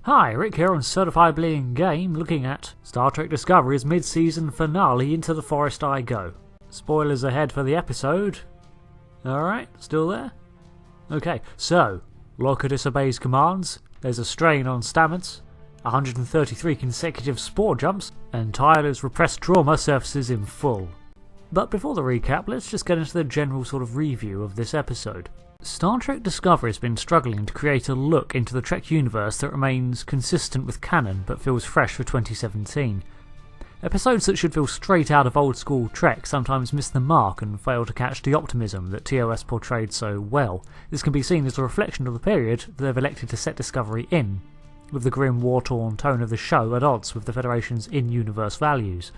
Hi, Rick here on Certifiably Ingame, looking at Star Trek Discovery's mid-season finale, Into the Forest I Go. Spoilers ahead for the episode. Alright, still there? Okay, so, Lorca disobeys commands, there's a strain on Stamets, 133 consecutive spore jumps, and Tyler's repressed trauma surfaces in full. But before the recap, let's just get into the general sort of review of this episode. Star Trek Discovery has been struggling to create a look into the Trek universe that remains consistent with canon but feels fresh for 2017. Episodes that should feel straight out of old school Trek sometimes miss the mark and fail to catch the optimism that TOS portrayed so well. This can be seen as a reflection of the period that they've elected to set Discovery in, with the grim war-torn tone of the show at odds with the Federation's in-universe values.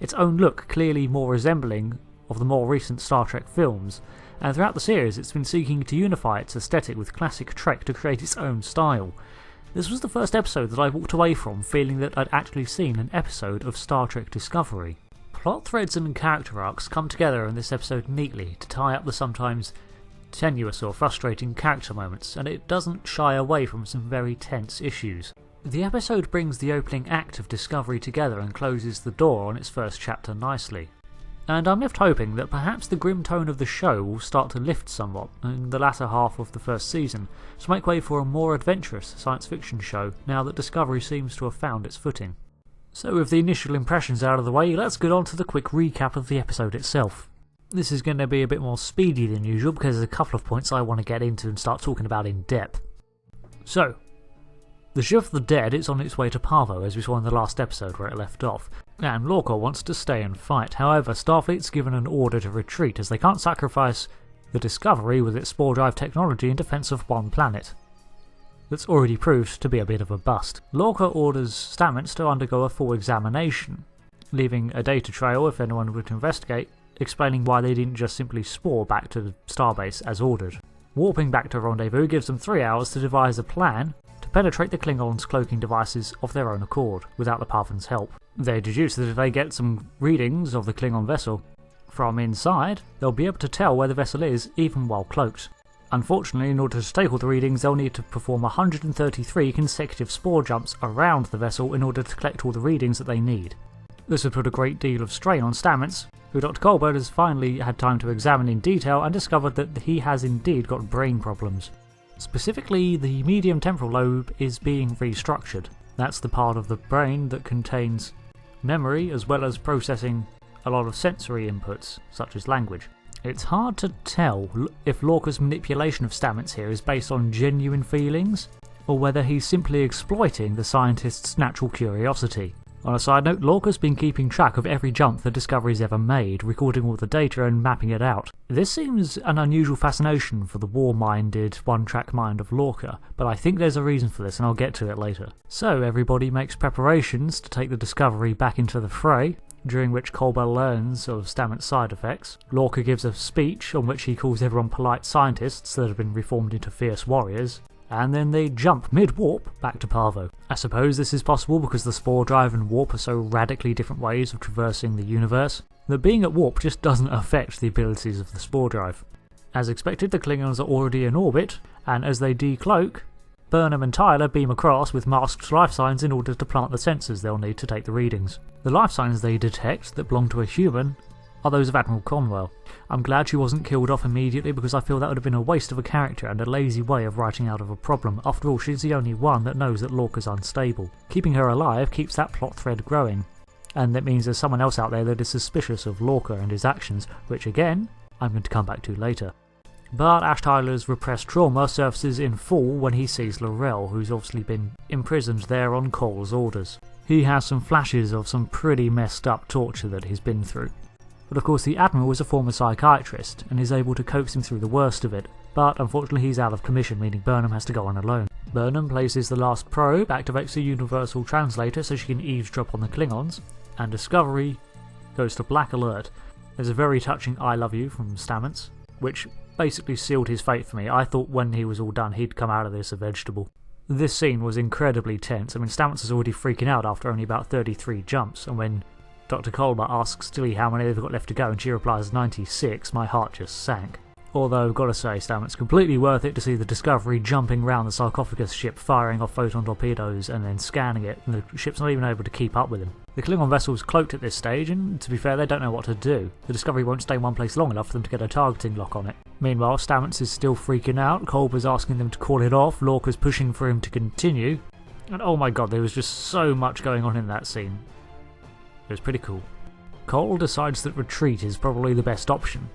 Its own look clearly more resembling of the more recent Star Trek films, and throughout the series it's been seeking to unify its aesthetic with classic Trek to create its own style. This was the first episode that I walked away from feeling that I'd actually seen an episode of Star Trek Discovery. Plot threads and character arcs come together in this episode neatly to tie up the sometimes tenuous or frustrating character moments, and it doesn't shy away from some very tense issues. The episode brings the opening act of Discovery together and closes the door on its first chapter nicely. And I'm left hoping that perhaps the grim tone of the show will start to lift somewhat in the latter half of the first season to make way for a more adventurous science fiction show now that Discovery seems to have found its footing. So with the initial impressions out of the way, let's get on to the quick recap of the episode itself. This is going to be a bit more speedy than usual because there's a couple of points I want to get into and start talking about in depth. So, the ship of the dead is on its way to Parvo, as we saw in the last episode where it left off, and Lorca wants to stay and fight. However, Starfleet's given an order to retreat as they can't sacrifice the Discovery with its spore drive technology in defence of one planet that's already proved to be a bit of a bust. Lorca orders Stamets to undergo a full examination, leaving a data trail if anyone would investigate, explaining why they didn't just simply spore back to the starbase as ordered. Warping back to Rendezvous gives them 3 hours to devise a plan to penetrate the Klingons' cloaking devices of their own accord, without the Parvans' help. They deduce that if they get some readings of the Klingon vessel from inside, they'll be able to tell where the vessel is, even while cloaked. Unfortunately, in order to take all the readings, they'll need to perform 133 consecutive spore jumps around the vessel in order to collect all the readings that they need. This would put a great deal of strain on Stamets, who Dr. Colbert has finally had time to examine in detail and discovered that he has indeed got brain problems. Specifically, the medium temporal lobe is being restructured. That's the part of the brain that contains memory as well as processing a lot of sensory inputs, such as language. It's hard to tell if Lorca's manipulation of Stamets here is based on genuine feelings, or whether he's simply exploiting the scientist's natural curiosity. On a side note, Lorca's been keeping track of every jump that Discovery's ever made, recording all the data and mapping it out. This seems an unusual fascination for the war-minded, one-track mind of Lorca, but I think there's a reason for this and I'll get to it later. So everybody makes preparations to take the Discovery back into the fray, during which Colbert learns of Stamets' side effects. Lorca gives a speech on which he calls everyone polite scientists that have been reformed into fierce warriors, and then they jump mid-warp back to Parvo. I suppose this is possible because the spore drive and warp are so radically different ways of traversing the universe that being at warp just doesn't affect the abilities of the spore drive. As expected, the Klingons are already in orbit, and as they decloak, Burnham and Tyler beam across with masked life signs in order to plant the sensors they'll need to take the readings. The life signs they detect that belong to a human are those of Admiral Conwell. I'm glad she wasn't killed off immediately because I feel that would have been a waste of a character and a lazy way of writing out of a problem. After all, she's the only one that knows that Lorca's unstable. Keeping her alive keeps that plot thread growing, and that means there's someone else out there that is suspicious of Lorca and his actions, which again, I'm going to come back to later. But Ash Tyler's repressed trauma surfaces in full when he sees L'Rell, who's obviously been imprisoned there on Cole's orders. He has some flashes of some pretty messed up torture that he's been through. But of course the Admiral is a former psychiatrist and is able to coax him through the worst of it, but unfortunately he's out of commission, meaning Burnham has to go on alone. Burnham places the last probe, activates the universal translator so she can eavesdrop on the Klingons, and Discovery goes to black alert. There's a very touching I love you from Stamets, which basically sealed his fate for me. I thought when he was all done he'd come out of this a vegetable. This scene was incredibly tense. I mean, Stamets is already freaking out after only about 33 jumps, and when Dr. Colbert asks Tilly how many they've got left to go and she replies 96, my heart just sank. Although, gotta say, Stamets, completely worth it to see the Discovery jumping round the sarcophagus ship, firing off photon torpedoes and then scanning it, and the ship's not even able to keep up with him. The Klingon vessel's cloaked at this stage, and to be fair, they don't know what to do. The Discovery won't stay in one place long enough for them to get a targeting lock on it. Meanwhile, Stamets is still freaking out, Culber's asking them to call it off, Lorca's pushing for him to continue, and oh my god, there was just so much going on in that scene. It was pretty cool. Cole decides that retreat is probably the best option,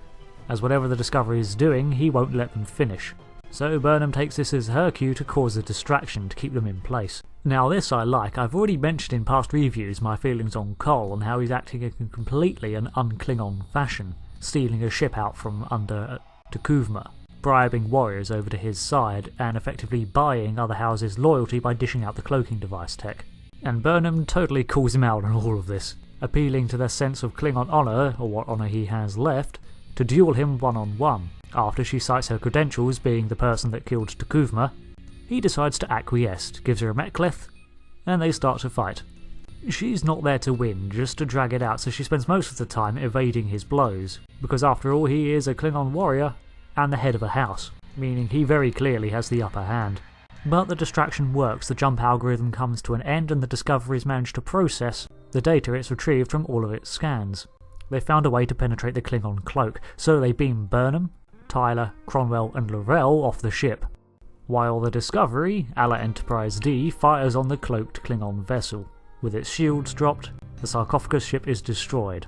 as whatever the Discovery is doing, he won't let them finish. So Burnham takes this as her cue to cause a distraction to keep them in place. Now this I like. I've already mentioned in past reviews my feelings on Cole and how he's acting in completely an un-Klingon fashion, stealing a ship out from under T'Kuvma, bribing warriors over to his side, and effectively buying other houses' loyalty by dishing out the cloaking device tech. And Burnham totally calls him out on all of this, appealing to their sense of Klingon honour, or what honour he has left, to duel him one-on-one. After she cites her credentials being the person that killed T'Kuvma, he decides to acquiesce, gives her a mek'leth, and they start to fight. She's not there to win, just to drag it out, so she spends most of the time evading his blows, because after all he is a Klingon warrior and the head of a house, meaning he very clearly has the upper hand. But the distraction works, the jump algorithm comes to an end and the Discovery's managed to process the data it's retrieved from all of its scans. They found a way to penetrate the Klingon cloak, so they beam Burnham, Tyler, Cronwell and L'Rell off the ship, while the Discovery, a la Enterprise D, fires on the cloaked Klingon vessel. With its shields dropped, the sarcophagus ship is destroyed.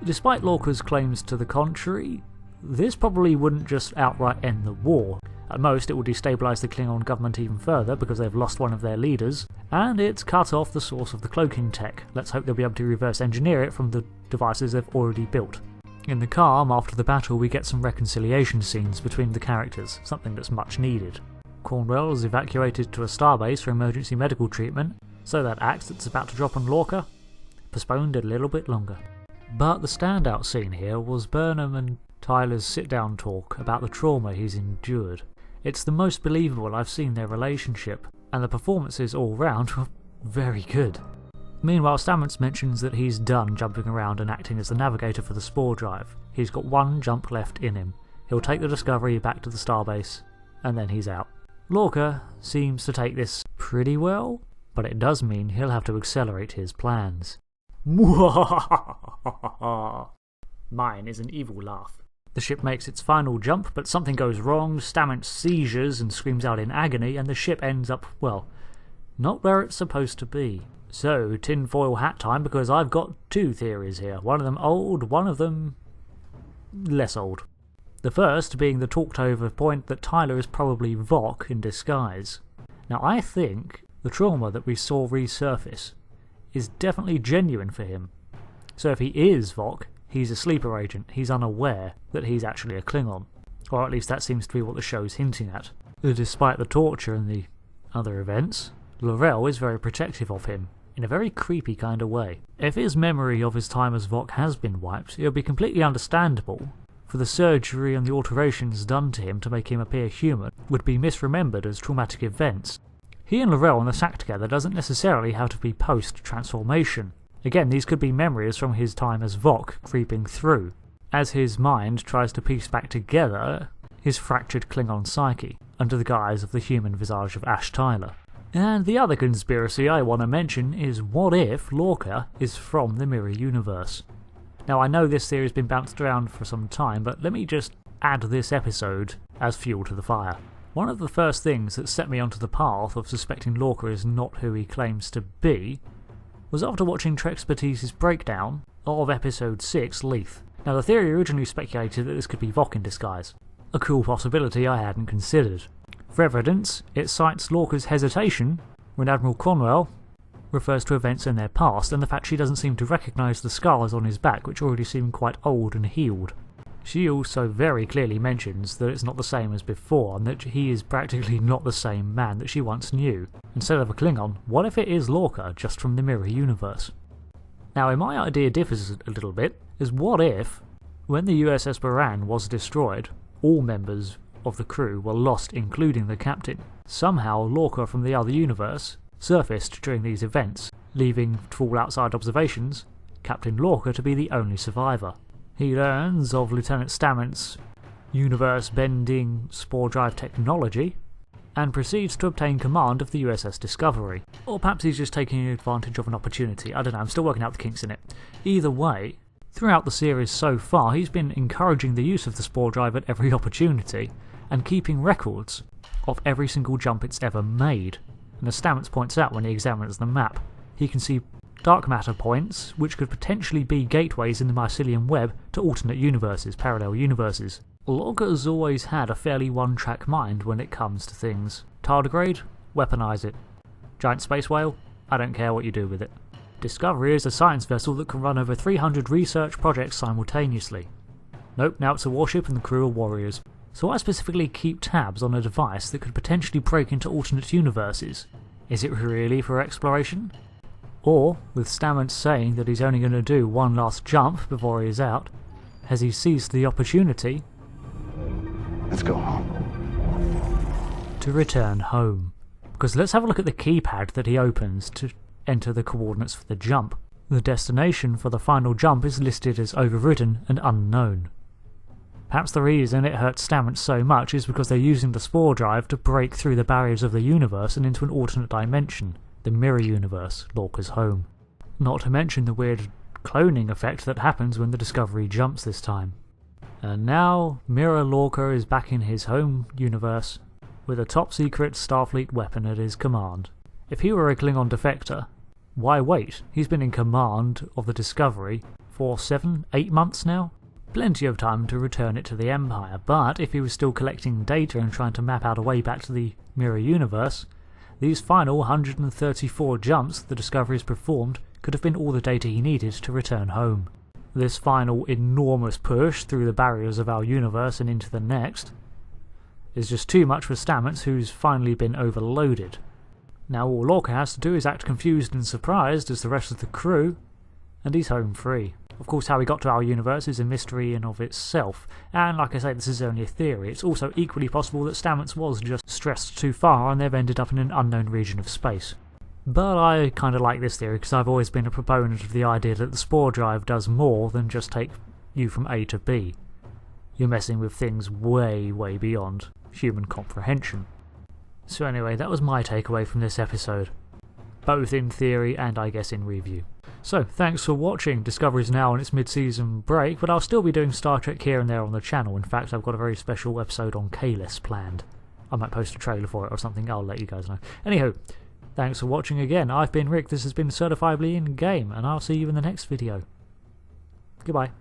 Despite Lorca's claims to the contrary, this probably wouldn't just outright end the war. At most, it will destabilise the Klingon government even further because they've lost one of their leaders, and it's cut off the source of the cloaking tech. Let's hope they'll be able to reverse engineer it from the devices they've already built. In the calm after the battle, we get some reconciliation scenes between the characters, something that's much needed. Cornwell is evacuated to a starbase for emergency medical treatment, so that axe that's about to drop on Lorca postponed a little bit longer. But the standout scene here was Burnham and Tyler's sit-down talk about the trauma he's endured. It's the most believable I've seen their relationship, and the performances all round were very good. Meanwhile, Stamets mentions that he's done jumping around and acting as the navigator for the spore drive. He's got one jump left in him. He'll take the Discovery back to the starbase, and then he's out. Lorca seems to take this pretty well, but it does mean he'll have to accelerate his plans. Mine is an evil laugh. The ship makes its final jump, but something goes wrong, Stamets seizures and screams out in agony, and the ship ends up, well, not where it's supposed to be. So, tinfoil hat time, because I've got two theories here. One of them old, one of them less old. The first being the talked over point that Tyler is probably Vok in disguise. Now I think the trauma that we saw resurface is definitely genuine for him. So if he is Vok, he's a sleeper agent, he's unaware that he's actually a Klingon. Or at least that seems to be what the show's hinting at. Despite the torture and the other events, L'Rell is very protective of him, in a very creepy kind of way. If his memory of his time as Vok has been wiped, it would be completely understandable, for the surgery and the alterations done to him to make him appear human would be misremembered as traumatic events. He and L'Rell on the sack together doesn't necessarily have to be post-transformation. Again, these could be memories from his time as Vok creeping through, as his mind tries to piece back together his fractured Klingon psyche, under the guise of the human visage of Ash Tyler. And the other conspiracy I want to mention is what if Lorca is from the Mirror Universe? Now I know this theory has been bounced around for some time, but let me just add this episode as fuel to the fire. One of the first things that set me onto the path of suspecting Lorca is not who he claims to be was after watching Trexpertise's breakdown of episode 6, Leith. Now the theory originally speculated that this could be Vok in disguise, a cool possibility I hadn't considered. For evidence, it cites Lorca's hesitation when Admiral Cornwell refers to events in their past and the fact she doesn't seem to recognise the scars on his back, which already seem quite old and healed. She also very clearly mentions that it's not the same as before and that he is practically not the same man that she once knew. Instead of a Klingon, what if it is Lorca just from the Mirror Universe? Now, my idea differs a little bit, is what if, when the USS Baran was destroyed, all members of the crew were lost, including the captain. Somehow Lorca from the other universe surfaced during these events, leaving, to all outside observations, Captain Lorca to be the only survivor. He learns of Lieutenant Stamets universe-bending spore drive technology, and proceeds to obtain command of the USS Discovery. Or perhaps he's just taking advantage of an opportunity. I don't know, I'm still working out the kinks in it. Either way, throughout the series so far, he's been encouraging the use of the spore drive at every opportunity, and keeping records of every single jump it's ever made. And as Stamets points out when he examines the map, he can see dark matter points, which could potentially be gateways in the mycelium web to alternate universes, parallel universes. Lorca has always had a fairly one-track mind when it comes to things. Tardigrade? Weaponize it. Giant space whale? I don't care what you do with it. Discovery is a science vessel that can run over 300 research projects simultaneously. Nope, now it's a warship and the crew are warriors. So why specifically keep tabs on a device that could potentially break into alternate universes? Is it really for exploration? Or, with Stamets saying that he's only going to do one last jump before he is out, has he seized the opportunity Let's go home. to return home? Because let's have a look at the keypad that he opens to enter the coordinates for the jump. The destination for the final jump is listed as overridden and unknown. Perhaps the reason it hurts Stamets so much is because they're using the spore drive to break through the barriers of the universe and into an alternate dimension, the mirror universe, Lorca's home. Not to mention the weird cloning effect that happens when the Discovery jumps this time. And now, Mirror Lorca is back in his home universe, with a top-secret Starfleet weapon at his command. If he were a Klingon defector, why wait? He's been in command of the Discovery for 7-8 months now? Plenty of time to return it to the Empire, but if he was still collecting data and trying to map out a way back to the Mirror Universe, these final 134 jumps the Discovery has performed could have been all the data he needed to return home. This final enormous push through the barriers of our universe and into the next is just too much for Stamets, who's finally been overloaded. Now all Lorca has to do is act confused and surprised as the rest of the crew, and he's home free. Of course, how he got to our universe is a mystery in of itself, and like I say, this is only a theory. It's also equally possible that Stamets was just stressed too far and they've ended up in an unknown region of space. But I kind of like this theory because I've always been a proponent of the idea that the spore drive does more than just take you from A to B. You're messing with things way, way beyond human comprehension. So anyway, that was my takeaway from this episode, both in theory and I guess in review. So, thanks for watching. Discovery's now on its mid-season break, but I'll still be doing Star Trek here and there on the channel. In fact, I've got a very special episode on Kahless planned. I might post a trailer for it or something, I'll let you guys know. Anyhow, thanks for watching again. I've been Rick, this has been Certifiably In Game, and I'll see you in the next video. Goodbye.